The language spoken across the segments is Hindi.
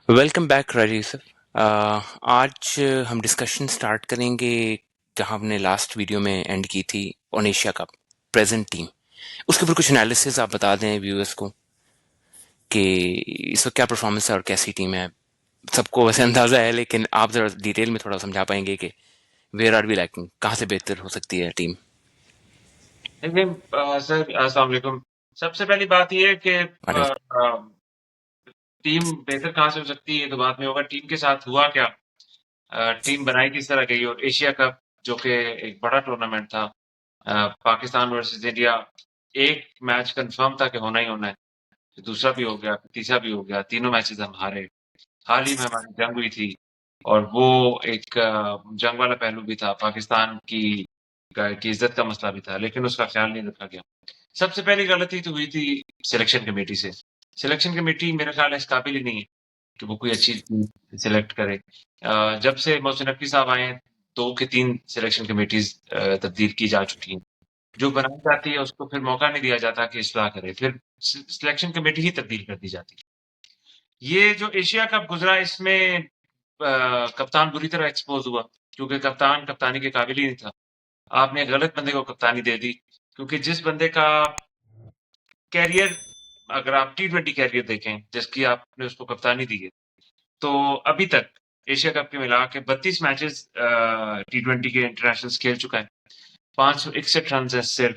Welcome back Rajiv sir. आज हम डिस्कशन स्टार्ट करेंगे जहां हमने लास्ट वीडियो में एंड की थी on Asia cup present team. उसके ऊपर कुछ एनालिसिस आप बता दें व्यूअर्स को कि इस वक्त क्या परफॉर्मेंस है और कैसी टीम है। सबको वैसे अंदाजा है, लेकिन आप जरा डिटेल में थोड़ा समझा पाएंगे कि वेयर आर वी लैकिंग, कहाँ से बेहतर हो सकती है टीम। देखिए सर अस्सलाम वालेकुम। सबसे पहली बात ये है कि टीम बेहतर कहाँ से हो सकती है तो बाद में होगा टीम के साथ हुआ क्या। टीम बनाई किस तरह गई और एशिया कप जो कि एक बड़ा टूर्नामेंट था, पाकिस्तान वर्सेस इंडिया। एक मैच कंफर्म था कि होना ही होना है, फिर दूसरा भी हो गया, फिर तीसरा भी हो गया, तीनों मैचेस हम हारे। हाल ही में हमारी जंग हुई थी और वो एक जंग वाला पहलू भी था, पाकिस्तान की इज्जत का मसला भी था, लेकिन उसका ख्याल नहीं रखा गया। सबसे पहली गलती तो हुई थी सिलेक्शन कमेटी से। सिलेक्शन कमेटी मेरे ख्याल है इस काबिल ही नहीं है कि वो कोई अच्छी टीम सिलेक्ट करे। जब से मोहसिन नकवी साहब आए हैं, 2 की 3 सिलेक्शन कमेटीज़ तब्दील की जा चुकी हैं। जो बनाई जाती है उसको फिर मौका नहीं दिया जाता कि इस्लाह करे, फिर सिलेक्शन कमेटी ही तब्दील कर दी जाती है। ये जो एशिया कप गुजरा इसमें कप्तान बुरी तरह एक्सपोज़ हुआ, क्योंकि कप्तान कप्तानी के काबिल ही नहीं था। आपने एक गलत बंदे को कप्तानी दे दी, क्योंकि जिस बंदे का कैरियर, अगर आप टी20 कैरियर देखें जिसकी आपने उसको कप्तानी दी है, तो अभी तक एशिया कप के मिला के 32 मैचेस टी20 के इंटरनेशनल्स खेल चुका है। 561 रन है सिर्फ,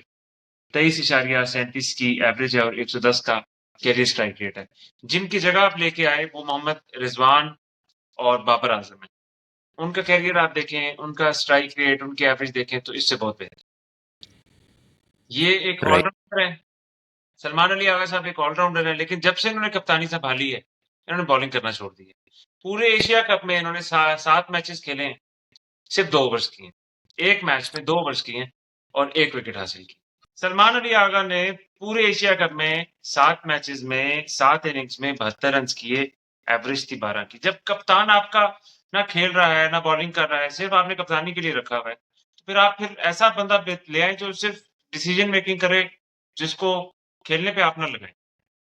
23.37 की एवरेज है और 110 का कैरियर स्ट्राइक रेट है। जिनकी जगह आप लेके आए वो मोहम्मद रिजवान और बाबर आजम है। उनका कैरियर आप देखें, उनका स्ट्राइक रेट, उनकी एवरेज देखें तो इससे बहुत बेहतर। ये एक राइट। ऑलराउंडर है। सलमान अली आगा साहब एक ऑलराउंडर है, लेकिन जब से इन्होंने कप्तानी संभाली है, इन्होंने बॉलिंग करना छोड़ दी है। पूरे एशिया कप में इन्होंने 7 मैचेस खेले हैं, सिर्फ 2 ओवर्स किए हैं। एक मैच में 2 ओवर्स किए हैं और 1 विकेट हासिल की। सलमान अली आगा ने पूरे एशिया कप में 7 मैचेस में 7 इनिंग्स में 72 रन किए, एवरेज थी 12 की। जब कप्तान आपका ना खेल रहा है ना बॉलिंग कर रहा है, सिर्फ आपने कप्तानी के लिए रखा हुआ है, तो फिर आप ऐसा बंदा ले आए जो सिर्फ डिसीजन मेकिंग करे, जिसको खेलने पे आप ना लगाएं।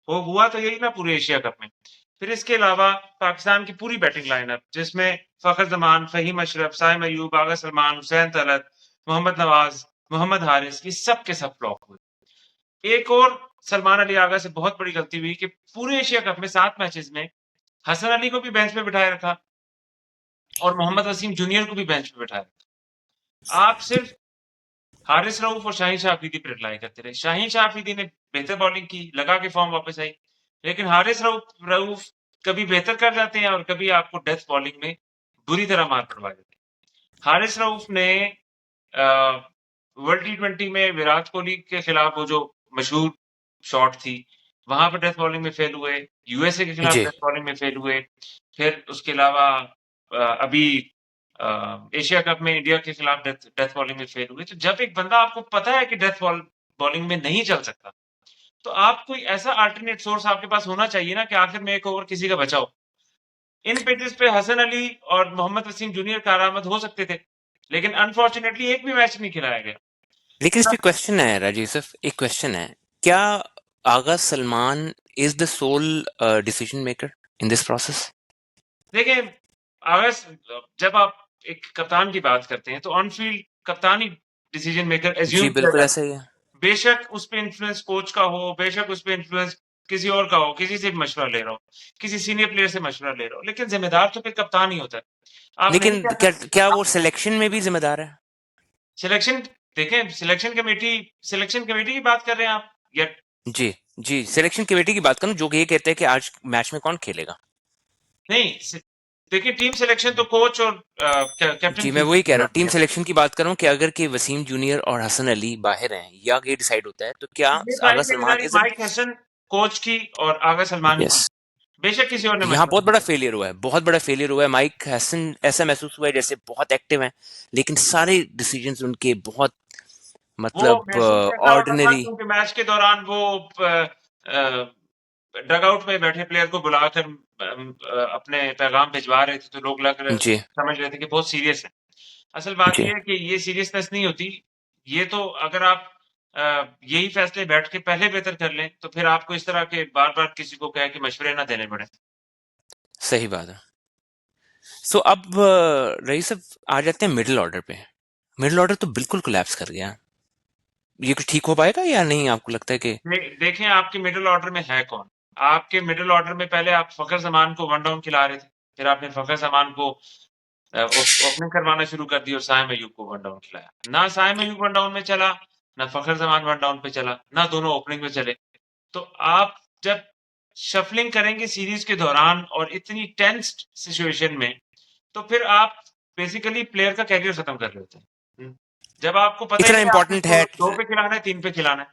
वो हुआ तो यही ना पूरे एशिया कप में। फिर इसके अलावा पाकिस्तान की पूरी बैटिंग लाइनअप, जिसमें फखर जमान, फहीम अशरफ, साइम अयूब, आगा सलमान, हुसैन तलत, मोहम्मद नवाज, मोहम्मद हारिस, ये सब के सब फ्लॉप हुए। एक और सलमान अली आगा से बहुत बड़ी गलती हुई कि पूरे एशिया कप में 7 मैचेस में हसन अली को भी बेंच पे बिठाए रखा और मोहम्मद वसीम जूनियर को भी बेंच पे बिठाया रखा। आप सिर्फ हारिस रऊफ और शाहीन शाह अफरीदी पर रिलाई करते रहे। शाहीन शाह अफरीदी ने बेहतर बॉलिंग की, लगा के फॉर्म वापस आई, लेकिन हारिस रऊफ कभी बेहतर कर जाते हैं और कभी आपको डेथ बॉलिंग में बुरी तरह मार पड़वा देते हैं। हारिस रऊफ ने वर्ल्ड टी20 में विराट कोहली के खिलाफ वो जो मशहूर शॉट थी, वहां पर डेथ बॉलिंग में फेल हुए। यूएसए के खिलाफ जी। डेथ बॉलिंग में फेल हुए। फिर उसके अलावा अभी एशिया कप में इंडिया के खिलाफ डेथ डेथ बॉलिंग में फेल हुए। तो जब एक बंदा आपको पता है कि डेथ बॉलिंग में नहीं चल सकता, तो आप कोई ऐसा अल्टरनेट सोर्स आपके पास होना चाहिए ना कि आखिर में एक ओवर किसी का बचा हो। इन पिचेस पे हसन अली और मोहम्मद वसीम जूनियर कारआमद हो सकते थे, लेकिन अनफॉर्चुनेटली एक भी मैच नहीं खिलाया गया। लेकिन इस पे क्वेश्चन है राजीव सर, एक क्वेश्चन है, क्या Agha Salman is the sole decision maker in this process? देखिए, अगर जब आप एक कप्तान की बात करते हैं तो ऑन फील्ड कप्तान ही डिसीजन मेकर जी एज्यूम किया बिल्कुल जाता ऐसा ही है। है। बेशक उस पे इन्फ्लुएंस कोच का हो, बेशक उस पे इन्फ्लुएंस किसी और का हो, किसी से भी मशवरा ले रहा हो, किसी सीनियर प्लेयर से मशवरा ले रहा हो, लेकिन जिम्मेदार तो फिर कप्तान ही होता है। आप नहीं लेकिन कह क्या सकते। क्या वो सिलेक्शन में भी जिम्मेदार है? सिलेक्शन देखें, सिलेक्शन कमेटी की बात कर रहे हैं आप या? जी। जी, सिलेक्शन कमेटी की बात करूं जो कि ये कहते हैं कि आज मैच में कौन खेलेगा। नहीं, देखिए टीम सिलेक्शन तो कोच और कैप्टन जी, की मैं वही कह रहा हूँ, जाती टीम है। सिलेक्शन की बात कर रहा हूँ कि अगर कि वसीम जूनियर और हसन अली बाहर हैं या ये डिसाइड होता है, तो क्या ये आगा सारी सलमान जिम्मेदारी इज माइक हसन कोच की और आगा सलमान यस। की, बेशक किसी और ने यहाँ मशवरा बहुत नहीं बड़ा किया। फेलियर हुआ है, बहुत बड़ा फेलियर हुआ है। माइक हसन ऐसा महसूस हुआ है जैसे बहुत एक्टिव हैं, लेकिन सारे डिसीजंस उनके बहुत वो मतलब महसूस ऐसा होता था ऑर्डिनरी। क्योंकि मैच के दौरान वो डगआउट में बैठे प्लेयर को बुलाकर अपने पैगाम भिजवा रहे थे, तो लोग जी। समझ रहे थे कि बहुत सीरियस है। असल बात जी। ये है कि ये सीरियसनेस नहीं होती। ये तो अगर आप यही फैसले बैठ के पहले बेहतर कर लें, तो फिर आपको इस तरह के बार बार किसी को कह के मशवरे ना देने पड़े। सही बात है। सो अब रईस साहब आ जाते हैं मिडिल ऑर्डर पे। मिडिल ऑर्डर तो बिल्कुल कोलैप्स कर गया। ये कुछ ठीक हो पाएगा या नहीं, आपको लगता है कि? देखें आपके मिडिल ऑर्डर में है कौन। आपके मिडिल ऑर्डर में पहले आप फखर जमान को वन डाउन खिला रहे थे, फिर आपने फखर जमान को ओपनिंग करवाना शुरू कर दी और साइम अयूब को वन डाउन खिलाया। ना साइम अयूब वन डाउन में चला, ना फखर जमान वन डाउन पे चला, ना दोनों ओपनिंग में चले। तो आप जब शफलिंग करेंगे सीरीज के दौरान और इतनी टेंस्ड सिचुएशन में, तो फिर आप बेसिकली प्लेयर का कैरियर खत्म कर रहे होते हैं। जब आपको पता ही इतना नहीं है आपने इंपॉर्टेंट है। दो पे खिलाना है, तीन पे खिलाना है।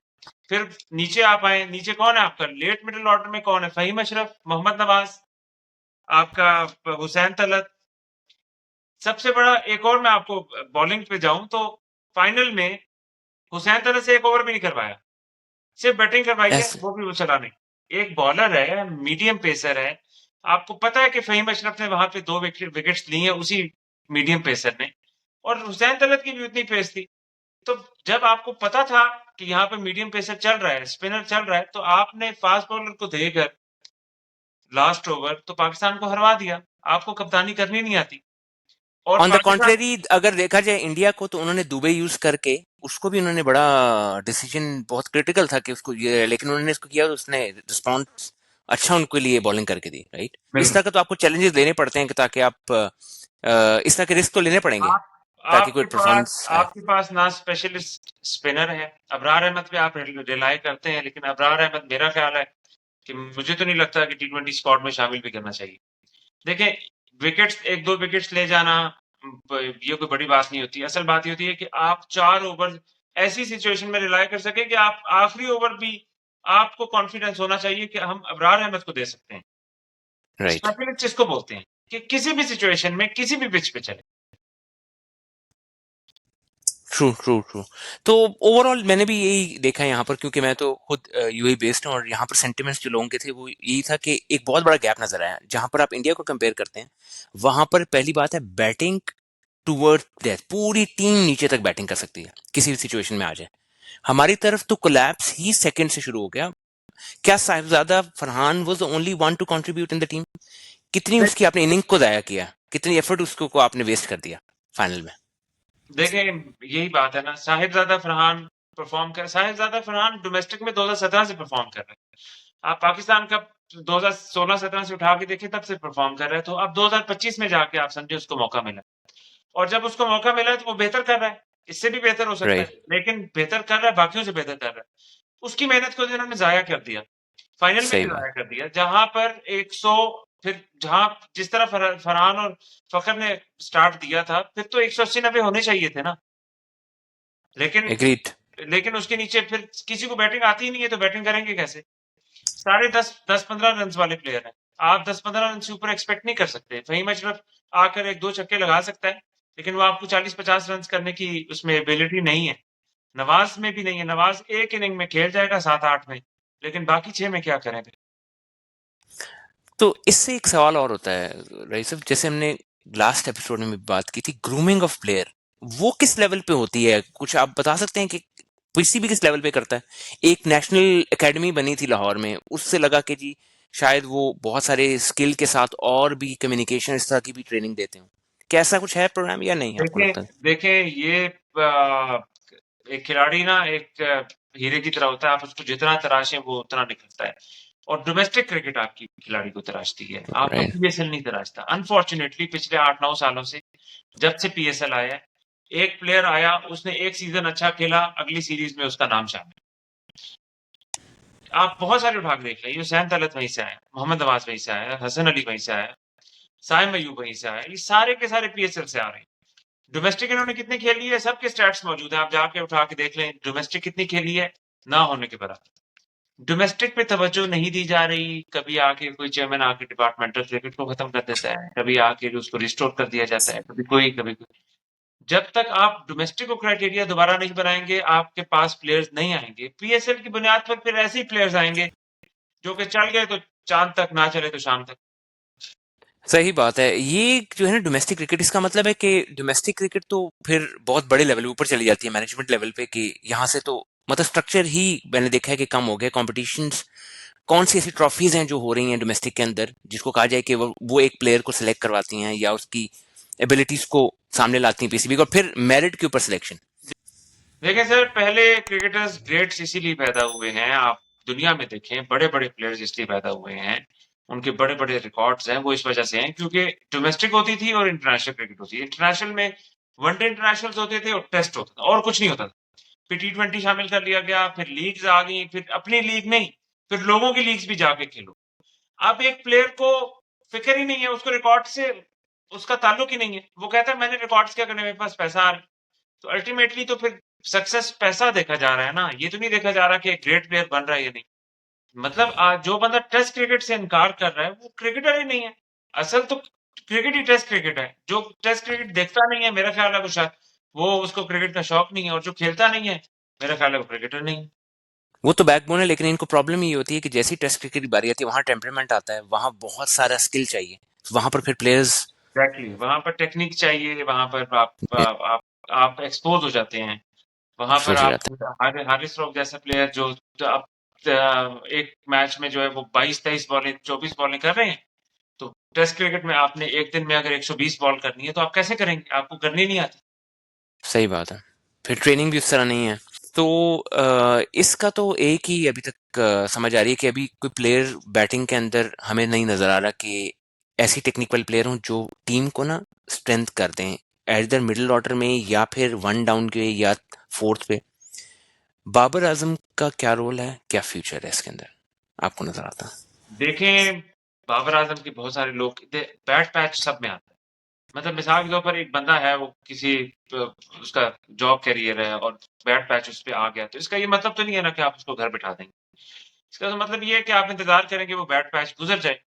फिर नीचे आप आए, नीचे कौन है आपका लेट मिडिल ऑर्डर में? कौन है? फहीम अशरफ, मोहम्मद नवाज, आपका हुसैन तलत। सबसे बड़ा एक और मैं आपको बॉलिंग पे जाऊं तो फाइनल में हुसैन तलत से एक ओवर भी नहीं करवाया, सिर्फ बैटिंग करवाई है, ऐसे वो भी वो चला नहीं। एक बॉलर है, मीडियम पेसर है, आपको पता है कि फहीम अशरफ ने वहां पे 2 विकेट्स ली हैं उसी मीडियम पेसर ने, और हुसैन तलत की भी उतनी पेस थी। तो जब आपको पता था कि यहाँ पे मीडियम पेसर चल रहा है, स्पिनर चल रहा है, तो आपने फास्ट बॉलर को देकर लास्ट ओवर तो पाकिस्तान को हरवा दिया। आपको कप्तानी करनी नहीं आती और ऑन द पाकिस्तान। कॉन्ट्रेरी अगर देखा जाए इंडिया को, तो उन्होंने दुबई यूज करके उसको भी उन्होंने बड़ा डिसीजन, बहुत क्रिटिकल था कि उसको ये, लेकिन उन्होंने इसको किया तो उसने रिस्पॉन्स अच्छा उनके लिए बॉलिंग करके दी, राइट। इस बिल्कुल। तरह का तो आपको चैलेंजेस लेने पड़ते हैं कि ताकि आप इस तरह के रिस्क तो लेने पड़ेंगे आप ताकि कोई आपके पास परफॉर्मेंस आए। आपके पास ना स्पेशलिस्ट स्पिनर है। अबरार अहमद पे आप रिलाई करते हैं, लेकिन अबरार अहमद मेरा ख्याल है कि मुझे तो नहीं लगता कि टी20 स्क्वाड में शामिल भी करना चाहिए। देखें विकेट्स, एक दो विकेट्स ले जाना ये कोई बड़ी बात नहीं होती। असल बात ये होती है कि आप 4 ओवर ऐसी सिचुएशन में रिलाई कर सके कि आप आखिरी ओवर भी आपको कॉन्फिडेंस होना चाहिए कि हम अबरार अहमद को दे सकते हैं। राइट। स्पेशलिस्ट जिसको बोलते हैं कि किसी भी सिचुएशन में किसी भी पिच पे चले। True true true. तो ओवरऑल मैंने भी यही देखा है यहाँ पर, क्योंकि मैं तो खुद यूएई बेस्ड हूँ, और यहाँ पर सेंटिमेंट्स जो लोगों के थे वो यही था कि एक बहुत बड़ा गैप नजर आया। जहाँ पर आप इंडिया को कंपेयर करते हैं, वहां पर पहली बात है बैटिंग टूवर्ड डेथ, पूरी टीम नीचे तक बैटिंग कर सकती है किसी भी सिचुएशन में आ जाए। हमारी तरफ तो कोलैप्स ही सेकंड से शुरू हो गया। क्या Sahibzada Farhan was the only one two contribute in the team? कितनी उसकी आपने इनिंग को जाया किया, कितनी एफर्ट उसको को आपने वेस्ट कर दिया फाइनल में। देखें यही बात है ना, साहिबजादा फरहान परफॉर्म कर, साहिबजादा फरहान डोमेस्टिक में 2017 से परफॉर्म कर रहे हैं। आप पाकिस्तान कप 2016-17 से उठा के देखिए, तब से परफॉर्म कर रहे हैं। तो अब 2025 में जाके आप समझे उसको मौका मिला, और जब उसको मौका मिला है तो वो बेहतर कर रहा है। इससे भी बेहतर हो सकता है, राइट। लेकिन बेहतर कर रहा है, बाकियों से बेहतर कर रहा है। उसकी मेहनत को इन्होंने जाया कर दिया, फाइनल में सही भी बात। जाया कर दिया। जहां पर 100, फिर जहां जिस तरह फरहान और फखर ने स्टार्ट दिया था, फिर तो 180-90 होने चाहिए थे ना। लेकिन एग्रीड। लेकिन उसके नीचे फिर किसी को बैटिंग आती ही नहीं है, तो बैटिंग करेंगे कैसे? साढ़े 10-15 रन वाले प्लेयर हैं। आप 10-15 रन से ऊपर एक्सपेक्ट नहीं कर सकते। फहीम अशरफ आकर एक दो छक्के लगा सकता है, लेकिन वो आपको 40-50 रन करने की उसमें एबिलिटी नहीं है। नवाज में भी नहीं है। नवाज एक इनिंग में खेल जाएगा 7-8 में, लेकिन बाकी 6 में क्या करें फिर? तो इससे एक सवाल और होता है रईस साहब, जैसे हमने लास्ट एपिसोड में भी बात की थी, ग्रूमिंग ऑफ प्लेयर, वो किस लेवल पे होती है? कुछ आप बता सकते हैं कि किसी भी किस लेवल पे करता है? एक नेशनल एकेडमी बनी थी लाहौर में, उससे लगा कि जी शायद वो बहुत सारे स्किल के साथ और भी कम्युनिकेशन इस तरह की भी ट्रेनिंग देते हो। क्या ऐसा कुछ है प्रोग्राम या नहीं, आपको देखें लगता है? देखें ये एक खिलाड़ी ना एक हीरे की तरह होता है। आप उसको जितना तराशें वो उतना निकलता है, और डोमेस्टिक क्रिकेट आपकी खिलाड़ी को तराशती है, आपका राइट। पीएसएल नहीं तराशता। अनफॉर्चुनेटली पिछले 8-9 सालों से, जब से पीएसएल आया है, एक प्लेयर आया, उसने एक सीजन अच्छा खेला, अगली सीरीज में उसका नाम शामिल। आप बहुत सारे उठा के देख लें, हुसैन तलत वहीं से आया, मोहम्मद नवाज वहीं से आया, हसन अली वहीं से आया, साइम अयूब वहीं से आया। ये सारे के सारे पीएसएल से आ रहे हैं। डोमेस्टिक इन्होंने कितनी खेली है, सबके स्टैट्स मौजूद हैं, आप जाके उठा के देख लें डोमेस्टिक कितनी खेली है, ना होने के बराबर। डोमेस्टिक पे तवज्जो नहीं दी जा रही। कभी आके कोई चेयरमैन आके डिपार्टमेंटल क्रिकेट को खत्म कर देता है, कभी आके उसको रिस्टोर कर दिया जाता है, कभी कोई। जब तक आप डोमेस्टिक को क्राइटेरिया दोबारा नहीं बनाएंगे, आपके पास प्लेयर्स नहीं आएंगे। पीएसएल की बुनियाद पर फिर ऐसे ही प्लेयर्स आएंगे जो कि चल गए तो चांद तक, ना चले तो शाम तक। सही बात है। ये जो है ना डोमेस्टिक क्रिकेट, इसका मतलब है कि डोमेस्टिक क्रिकेट तो फिर बहुत बड़े लेवल ऊपर चली जाती है, मैनेजमेंट लेवल पे, कि यहाँ से तो मतलब स्ट्रक्चर ही मैंने देखा है कि कम हो गया, कॉम्पिटिशन्स कौन सी ऐसी ट्रॉफीज हैं जो हो रही हैं डोमेस्टिक के अंदर जिसको कहा जाए कि वो एक प्लेयर को सिलेक्ट करवाती हैं या उसकी एबिलिटीज को सामने लाती हैं पीसीबी को, और फिर मेरिट के ऊपर सिलेक्शन? देखिए सर, पहले क्रिकेटर्स ग्रेट्स इसीलिए पैदा हुए हैं, आप दुनिया में देखें बड़े-बड़े प्लेयर्स इसलिए पैदा हुए हैं, उनके बड़े-बड़े रिकॉर्ड्स हैं, वो इस वजह से हैं क्योंकि डोमेस्टिक होती थी और इंटरनेशनल क्रिकेट होती थी। इंटरनेशनल में वनडे इंटरनेशनल्स होते थे और टेस्ट होता था और कुछ नहीं होता था। फिर टी20 शामिल कर लिया गया, फिर लीग्स आ गई, फिर अपनी लीग नहीं, फिर लोगों की लीग्स भी जाके खेलो। अब एक प्लेयर को फ़िक्र ही नहीं है, उसको रिकॉर्ड से उसका ताल्लुक ही नहीं है। वो कहता है मैंने रिकॉर्ड्स क्या करने, मेरे पास पैसा आ रहा है। तो अल्टीमेटली तो फिर सक्सेस पैसा देखा जा रहा है ना, ये तो नहीं देखा जा रहा कि एक ग्रेट प्लेयर बन रहा है या नहीं। मतलब जो बंदा टेस्ट क्रिकेट से इनकार कर रहा है, वो क्रिकेटर ही नहीं है। असल तो क्रिकेट ही टेस्ट क्रिकेट है। जो टेस्ट क्रिकेट देखता नहीं है, मेरा ख्याल है वो शायद वो उसको क्रिकेट का शौक नहीं है, और जो खेलता नहीं है, मेरा ख्याल है वो क्रिकेटर नहीं है। वो तो बैकबोन है, लेकिन इनको प्रॉब्लम ये होती है कि जैसी टेस्ट क्रिकेट की बारी आती है वहां टेम्परामेंट आता है, वहां बहुत सारा स्किल चाहिए, वहां पर फिर प्लेयर्स एग्ज़ैक्टली, वहाँ पर टेक्निक चाहिए, वहाँ पर आप एक्सपोज़ हो जाते हैं। वहाँ पर एक्सपोज हो आप जाते हारिस रॉफ जैसा प्लेयर जो अब एक मैच में जो है वो 22-23 बॉलें 24 बॉलें कर रहे हैं। तो टेस्ट क्रिकेट में आपने एक दिन में अगर 120 बॉल करनी है तो आप कैसे करेंगे? आपको करनी नहीं आती। हैं। सही बात है। फिर ट्रेनिंग भी उस तरह नहीं है। तो इसका तो एक ही अभी तक समझ आ रही है कि अभी कोई प्लेयर बैटिंग के अंदर हमें नहीं नजर आ रहा कि ऐसी टेक्निकल प्लेयर हों जो टीम को ना स्ट्रेंथ कर दें, एडर मिडिल ऑर्डर में या फिर वन डाउन के या फोर्थ पे। बाबर आजम का क्या रोल है, क्या फ्यूचर है इसके अंदर, आपको नजर आता? देखें, बाबर आज़म के बहुत सारे लोग बैट पैच सब में आता है। मतलब मिसाल के तौर पर एक बंदा है, वो किसी उसका जॉब करियर है और बैट पैच उस पे आ गया, तो इसका ये मतलब तो नहीं है ना कि आप उसको घर बिठा देंगे। इसका तो मतलब ये है कि आप इंतज़ार करेंगे वो बैट पैच गुज़र जाए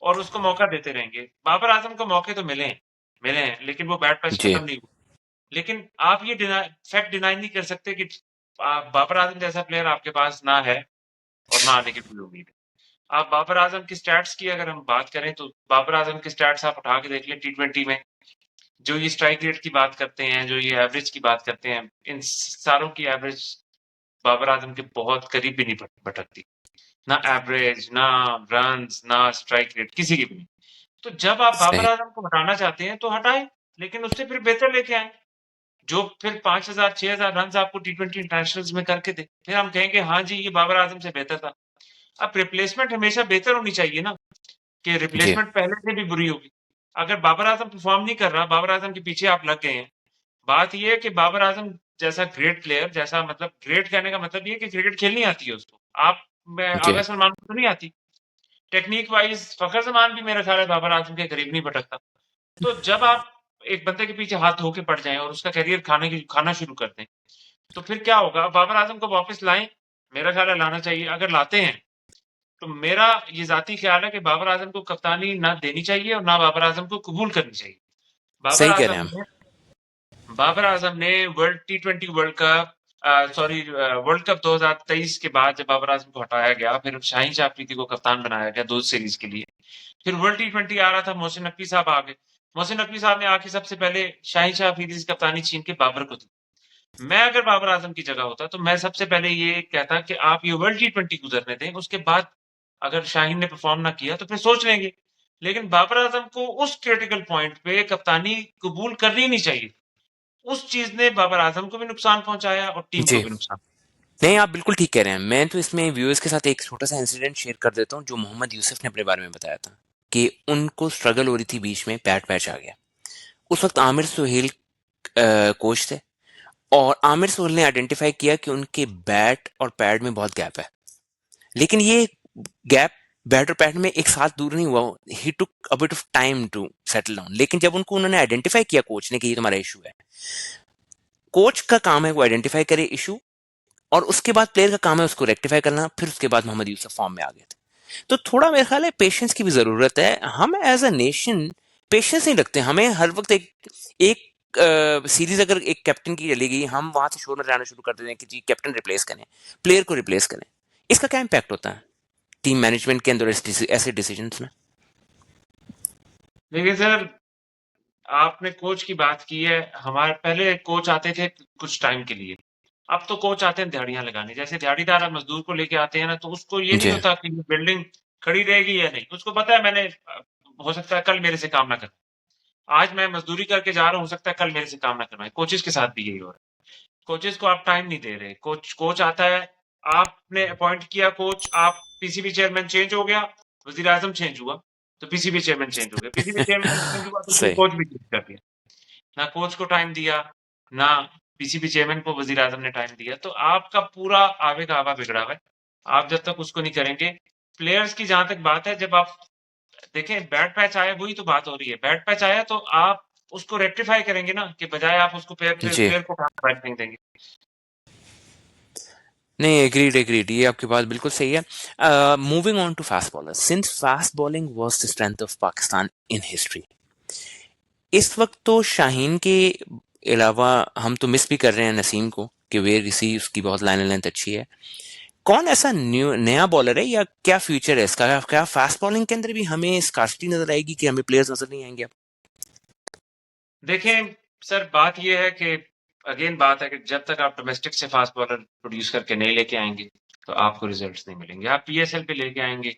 और उसको मौका देते रहेंगे। बाबर आज़म को मौके तो मिले हैं, लेकिन वो बैट पैच जी। खत्म नहीं हुआ। लेकिन आप ये फैक्ट डिनाई नहीं कर सकते कि बाबर आज़म जैसा प्लेयर आपके पास ना है और ना आने की कोई उम्मीद है। आप बाबर आज़म की स्टैट्स की अगर हम बात करें तो बाबर आज़म की स्टैट्स आप उठा के देख लें टी20 में, जो ये स्ट्राइक रेट की बात करते हैं, जो ये एवरेज की बात करते हैं, इन सारों की एवरेज बाबर आज़म के बहुत करीब भी नहीं भटकती। ना एवरेज, ना रन्स, ना स्ट्राइक रेट, किसी की भी नहीं। तो जब आप बाबर सही। आज़म को हटाना चाहते हैं तो हटाएँ, लेकिन उससे फिर बेहतर लेके आएँ। जो फिर 5,000 6,000 रन्स आपको टी20 इंटरनेशनल्स में करके दे। फिर हम कहेंगे हाँ जी, ये बाबर आज़म से बेहतर था। अब रिप्लेसमेंट हमेशा बेहतर होनी चाहिए ना, कि जी। रिप्लेसमेंट पहले से भी बुरी होगी। अगर बाबर आज़म परफ़ॉर्म नहीं कर रहा, बाबर आज़म के पीछे आप लग गए हैं। बात ये है कि बाबर आज़म जैसा ग्रेट प्लेयर, जैसा मतलब ग्रेट कहने का मतलब ये है कि क्रिकेट खेलनी आती है उसको। मैं जी। आगा सलमान को तो नहीं आती। टेक्निक वाइज़ फ़खर ज़मान भी मेरा ख़्याल है बाबर आज़म के करीब नहीं भटकता। तो जब आप एक बंदे के पीछे हाथ धो के पड़ जाएँ और उसका करियर खाना शुरू कर दें, तो फिर क्या होगा? बाबर आज़म को वापस लाएँ, मेरा ख़्याल है लाना चाहिए। अगर लाते हैं, तो मेरा ये ज़ाती ख़्याल है कि बाबर आज़म को कप्तानी ना देनी चाहिए और ना बाबर आज़म को कबूल करनी चाहिए। बाबर सही कह रहे आज़म हैं हम। ने बाबर आज़म ने वर्ल्ड टी20 वर्ल्ड कप वर्ल्ड कप 2023 के बाद जब बाबर आज़म को हटाया गया, फिर शाहीन शाह अफरीदी को कप्तान बनाया गया 2 सीरीज़ के लिए। फिर वर्ल्ड टी20 आ रहा था, मोहसिन नकवी साहब आ गए। मोहसिन नकवी साहब ने आके सबसे पहले शाहीन शाह अफरीदी से कप्तानी छीन के बाबर को दी। मैं अगर बाबर आज़म की जगह होता, तो मैं सबसे पहले ये कहता कि आप ये वर्ल्ड टी20 गुज़रने दें, उसके बाद अगर शाहीन ने परफ़ॉर्म ना किया, तो फिर सोच लेंगे। लेकिन बाबर आज़म को उस क्रिटिकल पॉइंट पे कप्तानी कबूल करनी नहीं चाहिए। उस चीज़ ने बाबर आज़म को भी नुकसान पहुँचाया और टीम को जी। भी नुकसान। नहीं, आप बिल्कुल ठीक कह रहे हैं। मैं तो इसमें व्यूअर्स के साथ एक छोटा सा इंसिडेंट शेयर कर देता हूँ जो मोहम्मद यूसुफ ने अपने बारे में बताया था कि उनको स्ट्रगल हो रही थी, बीच में बैट पैच आ गया। उस वक्त आमिर सुहेल कोच थे, और आमिर सुहेल ने आइडेंटिफाई किया कि उनके बैट और पैड में बहुत गैप है, लेकिन ये गैप बैट और पैड में एक साथ दूर नहीं हुआ। ही took a bit of time to settle down, लेकिन जब उनको उन्होंने आइडेंटिफाई किया कोच ने कि ये तुम्हारा इशू है, कोच का काम है वो आइडेंटिफाई करे इशू, और उसके बाद प्लेयर का काम है उसको रेक्टिफाई करना। फिर उसके बाद मोहम्मद यूसुफ फॉर्म में आ गए थे। तो थोड़ा मेरे ख्याल है पेशेंस की भी जरूरत है। हम एज अ नेशन पेशेंस नहीं रखते। हमें हर वक्त एक सीरीज अगर एक कैप्टन की चली गई, हम वहां से शोर मचाना शुरू कर देते हैं कि जी कैप्टन रिप्लेस करें, प्लेयर को रिप्लेस करें। इसका क्या इम्पैक्ट होता है टीम मैनेजमेंट के अंदर ऐसे डिसीजन में? देखिए सर, आपने कोच की बात की है, हमारे पहले कोच आते थे कुछ टाइम के लिए। अब तो कोच आते हैं दिहाड़ियां लगाने, जैसे दिहाड़ीदार अब मजदूर को लेके आते हैं ना, तो उसको ये नहीं जी। होता कि ये बिल्डिंग खड़ी रहेगी या नहीं, उसको पता है मैंने हो सकता है कल मेरे से काम ना कर, आज मैं मजदूरी करके जा रहा हूँ, हो सकता है कल मेरे से काम ना करवाए। कोचेस के साथ भी यही हो रहा है। कोचेस को आप टाइम नहीं दे रहे। कोच कोच आता है, आपने अपॉइंट किया कोच, आप पीसीबी चेयरमैन चेंज हो गया, वजीर आजम चेंज हुआ, तो पीसीबी चेयरमैन चेंज हो गया, पीसीबी चेयरमैन चेंज हुआ तो फिर सही। कोच भी चेंज कर दिया। ना कोच को टाइम दिया, ना पीसीबी चेयरमैन को वजीर आजम ने टाइम दिया, तो आपका पूरा आवे का आवा बिगड़ा हुआ है। आप जब तक उसको नहीं करेंगे, प्लेयर्स की जहां तक बात है, जब आप देखें बैड पैच आया, वही तो बात हो रही है। बैड पैच आया तो आप उसको रेक्टिफाई करेंगे ना, कि बजाय आप उसको जी। प्लेयर को उठा फेंक देंगे। नहीं, एग्रीड एग्रीड, ये आपकी बात बिल्कुल सही है। Moving on to fast bowler, since fast bowling was the strength of Pakistan in history, इस वक्त तो शाहीन के अलावा हम तो मिस भी कर रहे हैं नसीम को, कि वेयर इसी उसकी बहुत लाइन लेंथ अच्छी है। कौन ऐसा न्यू नया बॉलर है, या क्या फ्यूचर है इसका? क्या फास्ट बॉलिंग के अंदर भी हमें स्कार्सिटी नजर आएगी, कि हमें प्लेयर्स नजर नहीं आएंगे अब? देखें सर, बात ये है कि अगेन बात है कि जब तक आप डोमेस्टिक से फास्ट बॉलर प्रोड्यूस करके नहीं लेके आएंगे, तो आपको रिजल्ट्स नहीं मिलेंगे। आप पीएसएल पे लेके आएंगे,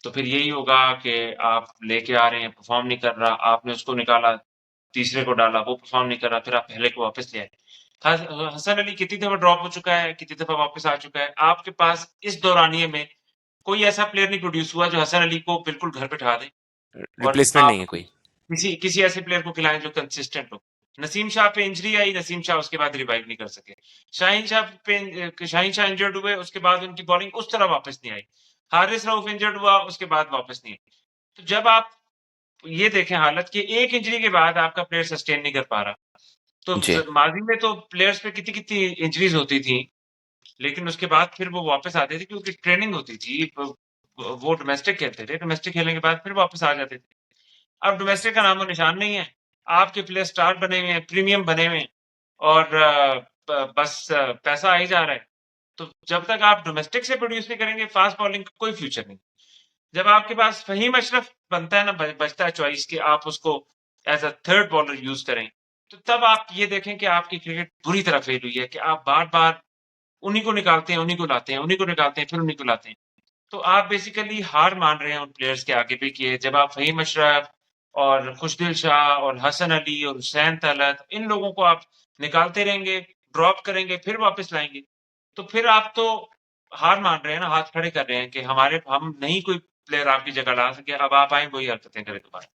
तो फिर यही होगा कि आप लेके आ रहे हैं, परफॉर्म नहीं कर रहा, आपने उसको निकाला, तीसरे को डाला, वो परफॉर्म नहीं कर रहा, फिर आप पहले को वापस ले आए। हसन अली कितनी दफा ड्रॉप हो चुका है, कितनी दफा वापस आ चुका है। आपके पास इस दौरानिए में कोई ऐसा प्लेयर नहीं प्रोड्यूस हुआ जो हसन अली को बिल्कुल घर पे बिठा दे, और रिप्लेसमेंट नहीं आप है कोई। किसी किसी ऐसे प्लेयर को खिलाएं जो कंसिस्टेंट हो। नसीम शाह पे इंजरी आई, नसीम शाह उसके बाद रिवाइव नहीं कर सके। शाहीन शाह इंजर्ड हुए, उसके बाद उनकी बॉलिंग उस तरह वापस नहीं आई। हारिस रऊफ इंजर्ड हुआ, उसके बाद वापस नहीं आई। तो जब आप ये देखें हालत कि एक इंजरी के बाद आपका प्लेयर सस्टेन नहीं कर पा रहा, तो जी। माजी में तो प्लेयर्स पे कितनी कितनी इंजरीज होती थी, लेकिन उसके बाद फिर वो वापस आते थे क्योंकि ट्रेनिंग होती थी। वो डोमेस्टिक खेलते थे, डोमेस्टिक खेलने के बाद फिर वापस आ जाते थे। अब डोमेस्टिक का नामो निशान नहीं है। आपके प्लेयर स्टार बने हुए हैं, प्रीमियम बने हुए हैं, और बस पैसा आ ही जा रहा है। तो जब तक आप डोमेस्टिक से प्रोड्यूस नहीं करेंगे, फास्ट बॉलिंग का कोई फ्यूचर नहीं। जब आपके पास फहीम अशरफ बनता है ना, बचता है चॉइस कि आप उसको as a third bowler use करें, तो तब आप ये देखें कि आपकी क्रिकेट बुरी तरह फेल हुई है, कि आप बार बार उन्हीं को निकालते हैं, उन्हीं को लाते हैं, उन्हीं को निकालते हैं, फिर उन्हीं को लाते हैं। तो आप बेसिकली हार मान रहे हैं उन प्लेयर्स के आगे भी, कि जब आप फहीम अशरफ और खुशदिल शाह और हसन अली और हुसैन तलत, इन लोगों को आप निकालते रहेंगे, ड्रॉप करेंगे, फिर वापस लाएंगे, तो फिर आप तो हार मान रहे हैं ना, हाथ खड़े कर रहे हैं कि हम नहीं कोई प्लेयर आपकी जगह ला सके, अब आप आए वही हरकतें करें दोबारा।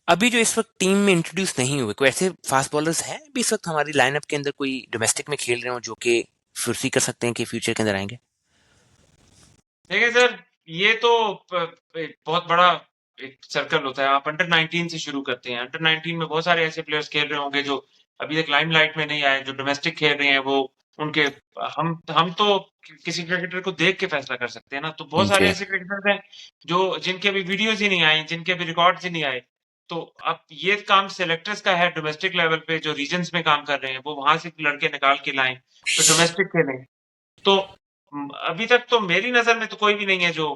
अभी जो इस वक्त टीम में इंट्रोड्यूस नहीं हुए, कोई ऐसे फास्ट बॉलर्स हैं अभी इस वक्त हमारी लाइनअप के अंदर, कोई डोमेस्टिक में खेल रहे हो, जो कि फुर्सी कर सकते हैं कि फ्यूचर के अंदर आएंगे? देखिए सर, ये तो एक बहुत बड़ा एक सर्कल होता है। आप अंडर 19 से शुरू करते हैं, अंडर 19 में बहुत सारे ऐसे प्लेयर्स खेल रहे होंगे जो अभी तक लाइमलाइट में नहीं आए, जो डोमेस्टिक खेल रहे हैं। वो उनके हम तो किसी क्रिकेटर को देख के फैसला कर सकते हैं ना, तो बहुत सारे जी। ऐसे क्रिकेटर्स हैं जो जिनके अभी वीडियोस ही नहीं आए, जिनके अभी रिकॉर्ड्स ही नहीं आए। तो अब ये काम सिलेक्टर्स का है, डोमेस्टिक लेवल पे जो रीजन्स में काम कर रहे हैं, वो वहां से लड़के निकाल के लाएं, तो डोमेस्टिक खेलें। तो अभी तक तो मेरी नज़र में तो कोई भी नहीं है जो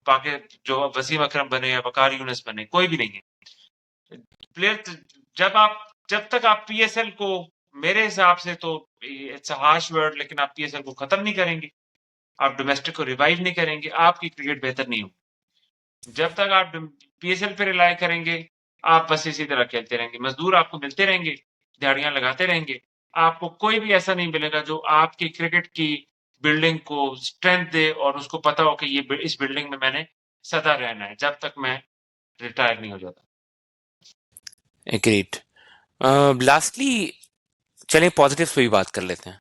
पाके जो वसीम अकरम बने या वकार यूनिस बने, कोई भी नहीं है। प्लेयर जब तक आप पीएसएल को, मेरे हिसाब से तो इट्स अ हार्श वर्ड, लेकिन आप पीएसएल को खत्म नहीं करेंगे, आप डोमेस्टिक को रिवाइव नहीं करेंगे, आपकी क्रिकेट बेहतर नहीं होगी। जब तक आप पीएसएल पे रिलाई करेंगे, आप बस इसी तरह खेलते रहेंगे, मजदूर आपको मिलते रहेंगे, दिहाड़ियां लगाते रहेंगे, आपको कोई भी ऐसा नहीं मिलेगा जो आपकी क्रिकेट की बिल्डिंग को स्ट्रेंथ दे और उसको पता हो कि ये इस बिल्डिंग में मैंने सदा रहना है जब तक मैं रिटायर नहीं हो जाता। एग्रीड। लास्टली, चलें पॉजिटिव्स पे भी बात कर लेते हैं।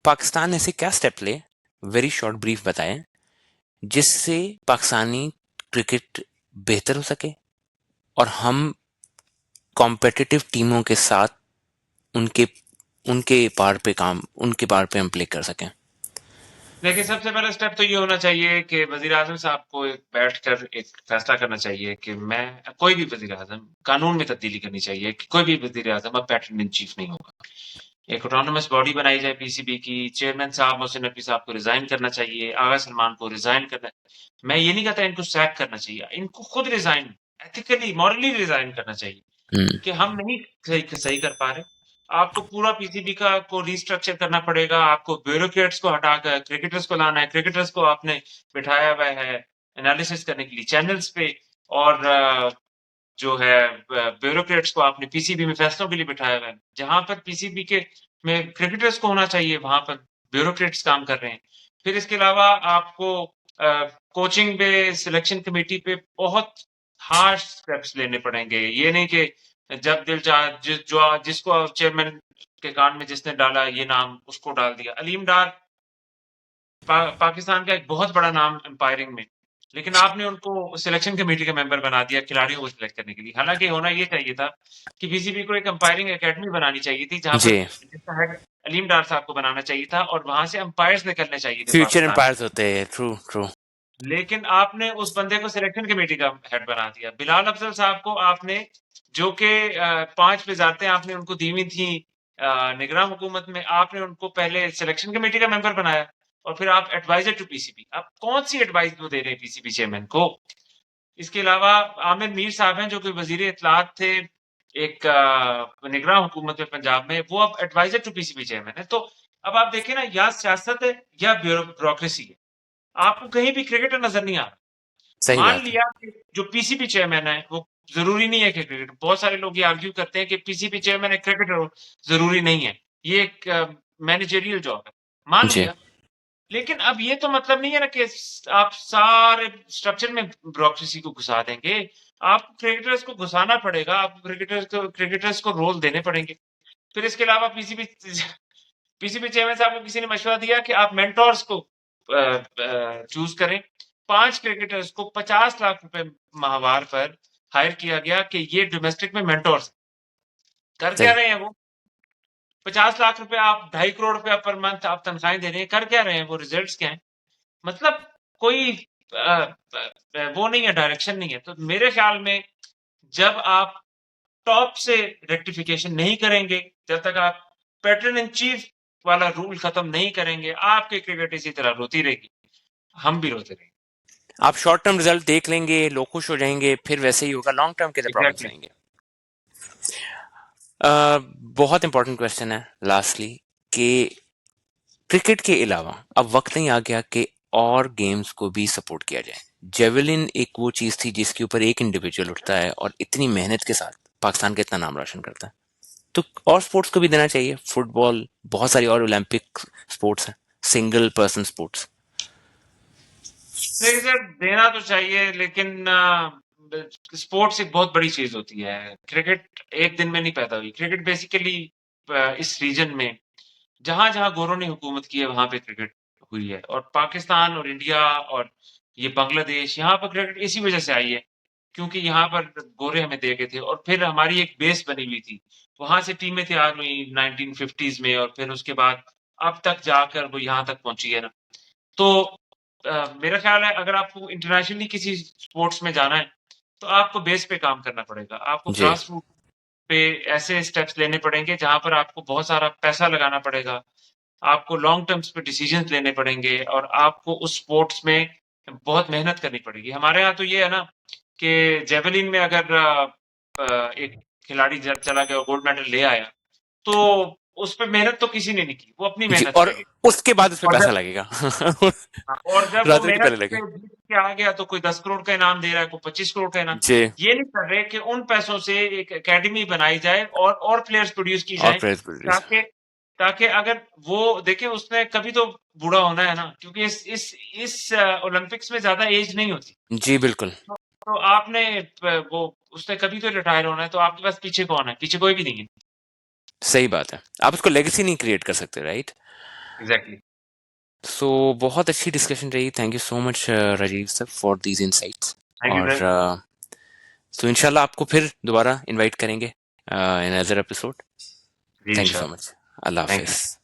पाकिस्तान ऐसे क्या स्टेप ले, वेरी शॉर्ट ब्रीफ बताएं, जिससे पाकिस्तानी क्रिकेट बेहतर हो सके, और हम कॉम्पिटिटिव टीमों के साथ उनके उनके पार पे हम प्ले कर सकें? देखिए, सबसे पहला स्टेप तो ये होना चाहिए कि वज़ीर-ए-आज़म साहब को एक बैठकर एक फैसला करना चाहिए कि मैं कोई भी वज़ीर-ए-आज़म, कानून में तब्दीली करनी चाहिए कि कोई भी वज़ीर-ए-आज़म अब पैटर्न इन चीफ नहीं होगा। एक ऑटोनोमस बॉडी बनाई जाए पीसीबी की, चेयरमैन साहब मोहसिन नकवी साहब को रिज़ाइन करना चाहिए, आगा सलमान को रिज़ाइन करना। मैं ये नहीं कहता इनको सैक करना चाहिए, इनको खुद रिज़ाइन, एथिकली, मॉरली रिज़ाइन करना चाहिए हम्म। कि हम नहीं सही सही कर पा रहे। आपको पूरा पीसीबी का को रीस्ट्रक्चर करना पड़ेगा, आपको ब्यूरोक्रेट्स को हटाकर क्रिकेटर्स को लाना है, क्रिकेटर्स को आपने बिठाया हुआ है एनालिसिस करने के लिए चैनल्स पे, और जो है ब्यूरोक्रेट्स को आपने पीसीबी में फैसलों के लिए बिठाया हुआ है। जहां पर पीसीबी के में क्रिकेटर्स को होना चाहिए, वहां पर ब्यूरोक्रेट्स काम कर रहे हैं। फिर इसके अलावा आपको कोचिंग पे, सिलेक्शन कमेटी पे बहुत हार्श स्टेप्स लेने पड़ेंगे। ये नहीं कि जब दिल चाह जिसको चेयरमैन के कान में जिसने डाला ये नाम उसको डाल दिया। अलीम डार पाकिस्तान का एक बहुत बड़ा नाम एम्पायरिंग में, लेकिन आपने उनको सिलेक्शन कमेटी का मेंबर बना दिया खिलाड़ियों को सिलेक्ट करने के लिए। हालांकि होना ये चाहिए था कि पीसीबी को एक एम्पायरिंग एकेडमी बनानी चाहिए थी, जहां पर जी, जिसका हेड अलीम डार साहब को बनाना चाहिए था, और वहां से अंपायर्स निकलने चाहिए थे फ्यूचर पाकिस्तान। एम्पायर्स होते हैं। True true. लेकिन आपने उस बंदे को सिलेक्शन कमेटी का हेड बना दिया। बिलाल अफजल साहब को आपने, जो कि 5 वजारतें आपने उनको दी हुई थी निगरान हुकूमत में, आपने उनको पहले सिलेक्शन कमेटी का मेंबर बनाया और फिर आप एडवाइजर टू पीसीबी। आप कौन सी एडवाइस वो दे रहे हैं पीसीबी चेयरमैन को? इसके अलावा आमिर मीर साहब हैं जो कि वजीर इत्तलात थे एक निगरान हुकूमत में पंजाब में, वो अब एडवाइजर टू पीसीबी चेयरमैन है। तो अब आप देखें ना, या सियासत है या ब्यूरोक्रेसी है, आपको कहीं भी क्रिकेटर नजर नहीं आ रहा। सही मान बात है। लिया कि जो पीसीबी चेयरमैन है वो जरूरी नहीं है कि क्रिकेटर, बहुत सारे लोग ये आर्ग्यू करते हैं कि पीसीबी चेयरमैन एक क्रिकेटर हो, जरूरी नहीं है, ये एक मैनेजरियल जॉब है। मान जी, लिया, लेकिन अब ये तो मतलब नहीं है ना कि आप सारे स्ट्रक्चर में ब्यूरोक्रेसी को घुसा देंगे। आपको क्रिकेटर्स को घुसाना पड़ेगा, आपको क्रिकेटर्स को रोल देने पड़ेंगे। फिर इसके अलावा पीसीबी पीसीबी चेयरमैन साहब को किसी ने मशवरा दिया कि आप मेंटोर्स को चूज करें। 5 क्रिकेटर्स को 50 लाख रुपए माहवार पर हायर किया गया कि ये डोमेस्टिक में मेंटोर्स कर क्या सही। रहे हैं वो। 50 लाख रुपए, आप 2.5 करोड़ रुपया पर मंथ आप तनख्वाहें दे रहे हैं, कर क्या रहे हैं वो, रिजल्ट्स क्या हैं? मतलब कोई वो नहीं है, डायरेक्शन नहीं है। तो मेरे ख्याल में जब आप टॉप से रेक्टिफिकेशन नहीं करेंगे, जब तक आप पैटर्न इन चीफ वाला रूल खत्म नहीं करेंगे, आपकी क्रिकेट इसी तरह रोती रहेगी, हम भी रोते रहेंगे। आप शॉर्ट टर्म रिजल्ट देख लेंगे, लोग खुश हो जाएंगे, फिर वैसे ही होगा, लॉन्ग टर्म के लिए प्रॉब्लम्स एग्जैक्टली। आएंगे। बहुत इंपॉर्टेंट क्वेश्चन है लास्टली कि क्रिकेट के अलावा अब वक्त नहीं आ गया कि और गेम्स को भी सपोर्ट किया जाए। जेवलिन एक वो चीज थी जिसके ऊपर एक इंडिविजुअल उठता है और इतनी मेहनत के साथ पाकिस्तान का इतना नाम रोशन करता है, तो और स्पोर्ट्स को भी देना चाहिए। फुटबॉल, बहुत सारी और ओलंपिक स्पोर्ट्स हैं, सिंगल पर्सन स्पोर्ट्स। देखिए सर, देना तो चाहिए, लेकिन स्पोर्ट्स एक बहुत बड़ी चीज होती है। क्रिकेट एक दिन में नहीं पैदा हुई। क्रिकेट बेसिकली इस रीजन में जहां जहां गोरों ने हुकूमत की है वहां पे क्रिकेट हुई है, और पाकिस्तान और इंडिया और ये बांग्लादेश, यहाँ पर क्रिकेट इसी वजह से आई है क्योंकि यहाँ पर गोरे हमें दे गए थे, और फिर हमारी एक बेस बनी हुई थी। वहां से टीमें तैयार हुई 1950s में, और फिर उसके बाद अब तक जाकर वो यहाँ तक पहुंची है ना। तो मेरा ख्याल है अगर आपको इंटरनेशनली किसी स्पोर्ट्स में जाना है तो आपको बेस पे काम करना पड़ेगा। आपको जी, ग्रास रूट पे ऐसे स्टेप्स लेने पड़ेंगे जहां पर आपको बहुत सारा पैसा लगाना पड़ेगा, आपको लॉन्ग टर्म्स पे डिसीजंस लेने पड़ेंगे, और आपको उस स्पोर्ट्स में बहुत मेहनत करनी पड़ेगी। हमारे यहाँ तो ये है ना कि जेवलिन में अगर एक खिलाड़ी चला गया और गोल्ड मेडल ले आया, तो उस पे मेहनत तो किसी ने नहीं की, वो अपनी जी, मेहनत और करेगी। उसके बाद उस पे और पैसा जब लगेगा। हाँ, और जब वो रात के मेहनत पहले लगे। पे जीत के आ गया तो कोई 10 करोड़ का इनाम दे रहा है, कोई 25 करोड़ का इनाम। जी, ये नहीं कर रहे कि उन पैसों से एक एकेडमी बनाई जाए और प्लेयर्स प्रोड्यूस की और जाए, प्रेस। ताकि ताकि अगर वो देखें, उसने कभी तो बूढ़ा होना है ना, क्योंकि इस ओलंपिक्स में ज्यादा एज नहीं होती। जी बिल्कुल। तो आपने वो उसने कभी तो रिटायर होना है, तो आपके पास पीछे कौन है? पीछे कोई भी नहीं है। सही बात है, आप उसको लेगेसी नहीं क्रिएट कर सकते, राइट? एग्जैक्टली। सो बहुत अच्छी डिस्कशन रही। Thank you so much Rajiv sir for these insights. Thank you और सर। तो इंशाल्लाह आपको फिर दोबारा इनवाइट करेंगे इन अदर एपिसोड। जी थैंक यू सो इंशाल्लाह। मच। अल्लाह थैंक यू। हाफिज।